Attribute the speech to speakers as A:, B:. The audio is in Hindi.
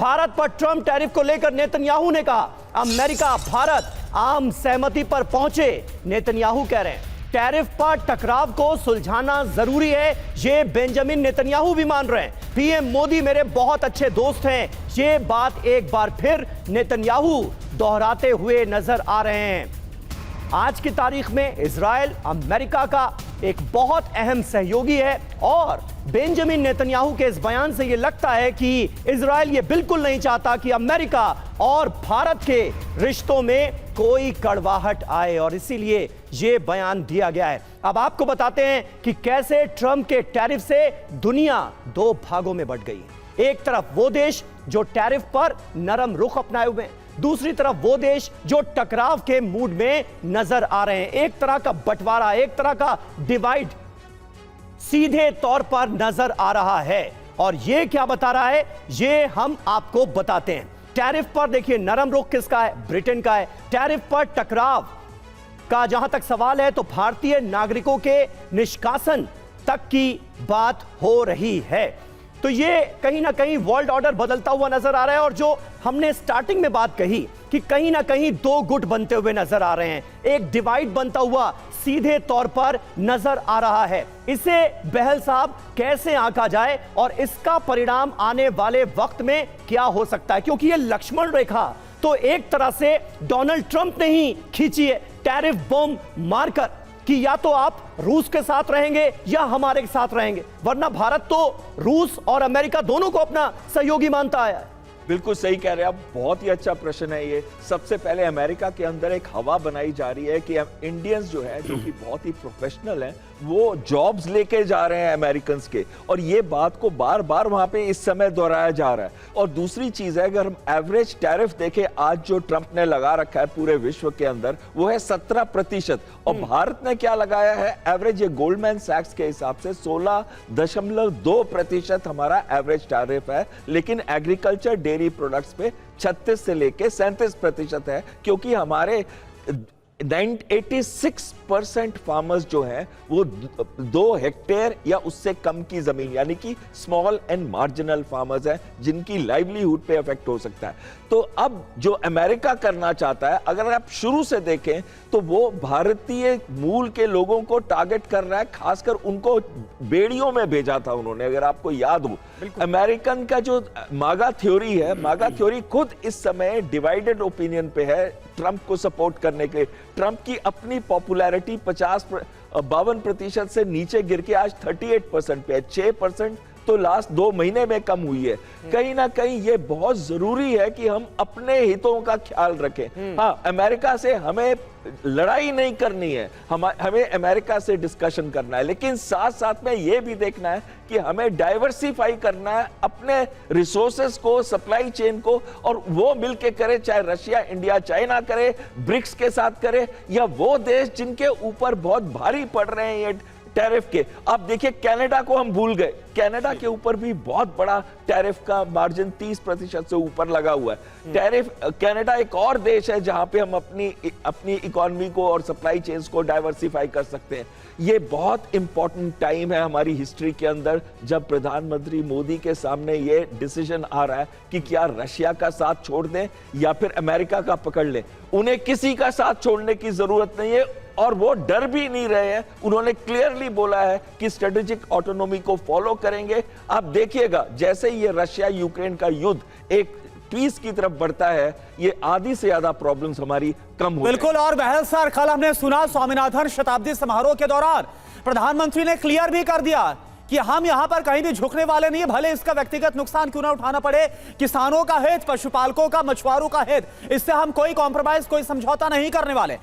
A: भारत पर ट्रंप टैरिफ को लेकर नेतन्याहू ने कहा अमेरिका भारत आम सहमति पर पहुंचे। नेतन्याहू कह रहे हैं टैरिफ पर टकराव को सुलझाना जरूरी है, ये बेंजामिन नेतन्याहू भी मान रहे हैं। पीएम मोदी मेरे बहुत अच्छे दोस्त हैं, ये बात एक बार फिर नेतन्याहू दोहराते हुए नजर आ रहे हैं। आज की तारीख में इजराइल अमेरिका का एक बहुत अहम सहयोगी है और बेंजामिन नेतन्याहू के इस बयान से यह लगता है कि इजराइल ये बिल्कुल नहीं चाहता कि अमेरिका और भारत के रिश्तों में कोई कड़वाहट आए और इसीलिए यह बयान दिया गया है। अब आपको बताते हैं कि कैसे ट्रंप के टैरिफ से दुनिया दो भागों में बंट गई है। एक तरफ वो देश जो टैरिफ पर नरम रुख अपनाए हुए हैं, दूसरी तरफ वो देश जो टकराव के मूड में नजर आ रहे हैं। एक तरह का बंटवारा, एक तरह का डिवाइड सीधे तौर पर नजर आ रहा है और यह क्या बता रहा है ये हम आपको बताते हैं। टैरिफ पर देखिए नरम रुख किसका है? ब्रिटेन का है। टैरिफ पर टकराव का जहां तक सवाल है तो भारतीय नागरिकों के निष्कासन तक की बात हो रही है। तो ये कहीं ना कहीं वर्ल्ड ऑर्डर बदलता हुआ नजर आ रहा है और जो हमने स्टार्टिंग में बात कही कि कहीं ना कहीं दो गुट बनते हुए नजर आ रहे हैं, एक डिवाइड बनता हुआ सीधे तौर पर नजर आ रहा है। इसे बहल साहब कैसे आंका जाए और इसका परिणाम आने वाले वक्त में क्या हो सकता है, क्योंकि ये लक्ष्मण रेखा तो एक तरह से डोनाल्ड ट्रंप ने ही खींची है टैरिफ बम मारकर कि या तो आप रूस के साथ रहेंगे या हमारे साथ रहेंगे, वरना भारत तो रूस और अमेरिका दोनों को अपना सहयोगी मानता आया है।
B: बिल्कुल सही कह रहे हैं आप, बहुत ही अच्छा प्रश्न है ये। सबसे पहले अमेरिका के अंदर एक हवा बनाई जा रही है कि इंडियंस जो है जो कि बहुत ही प्रोफेशनल हैं वो जॉब्स लेके जा रहे हैं अमेरिकन के, और ये बात को बार बार वहां पे इस समय दोहराया जा रहा है। और दूसरी चीज है, अगर हम एवरेज टैरिफ देखें आज जो ट्रंप ने लगा रखा है पूरे विश्व के अंदर वो है 17% और भारत ने क्या लगाया है एवरेज, ये गोल्डमैन सैक्स के हिसाब से 16.2% हमारा एवरेज टैरिफ है। लेकिन एग्रीकल्चर डेयरी प्रोडक्ट्स पे 36 से लेके 37% है, क्योंकि हमारे 86% फार्मर्स जो हैं वो 2 हेक्टेयर या उससे कम की जमीन यानी कि स्मॉल एंड मार्जिनल फार्मर्स हैं जिनकी लाइवलीहुड पे इफेक्ट हो सकता है। तो अब जो अमेरिका करना चाहता है, अगर आप शुरू से देखें तो वो भारतीय मूल के लोगों को टारगेट कर रहा है, खासकर उनको बेड़ियों में भेजा था उन्होंने, अगर आपको याद हो। अमेरिकन का जो मागा थ्योरी है, मागा थ्योरी खुद इस समय डिवाइडेड ओपिनियन पे है ट्रंप को सपोर्ट करने के लिए। ट्रंप की अपनी पॉपुलैरिटी 52% से नीचे गिर के आज 38% पे है, 6% तो लास्ट 2 महीने में कम हुई है। कहीं ना कहीं ये बहुत जरूरी है कि हम अपने हितों का ख्याल रखें। हाँ, अमेरिका से हमें लड़ाई नहीं करनी है, हमें अमेरिका से डिस्कशन करना है, लेकिन साथ साथ में ये भी देखना है कि हमें डाइवर्सिफाई करना है अपने रिसोर्सेस को, सप्लाई चेन को, और वो मिलके करे, चाहे रशिया, इंडिया, चाइना करे, ब्रिक्स के साथ करे, या वो देश जिनके ऊपर बहुत भारी पड़ रहे हैं ये टैरिफ के। आप देखिए कनाडा को हम भूल गए, कनाडा के ऊपर भी बहुत बड़ा टैरिफ का मार्जिन 30% से ऊपर लगा हुआ है। टैरिफ, कनाडा एक और देश है जहां पे हम अपनी इकोनॉमी को और सप्लाई चेन्स को डाइवर्सिफाई कर सकते हैं। ये बहुत इंपॉर्टेंट टाइम है हमारी हिस्ट्री के अंदर जब प्रधानमंत्री मोदी के सामने ये डिसीजन आ रहा है कि क्या रशिया का साथ छोड़ दें या फिर अमेरिका का पकड़ लें। उन्हें किसी का साथ छोड़ने की जरूरत नहीं है और वो डर भी नहीं रहे हैं। उन्होंने क्लियरली बोला है कि स्ट्रेटेजिक ऑटोनॉमी को फॉलो करेंगे। आप देखिएगा जैसे ही ये रशिया यूक्रेन का युद्ध एक पीस की तरफ बढ़ता है, ये आधी से ज्यादा प्रॉब्लम्स हमारी कम हो।
C: बिल्कुल। और बहल सर, कल हमने सुना स्वामीनाथन शताब्दी समारोह के दौरान प्रधानमंत्री ने क्लियर भी कर दिया कि हम यहां पर कहीं भी झुकने वाले नहीं है, भले इसका व्यक्तिगत नुकसान क्यों ना उठाना पड़े। किसानों का हित, पशुपालकों का, मछुआरों का हित, इससे हम कोई कॉम्प्रोमाइज, कोई समझौता नहीं करने वाले।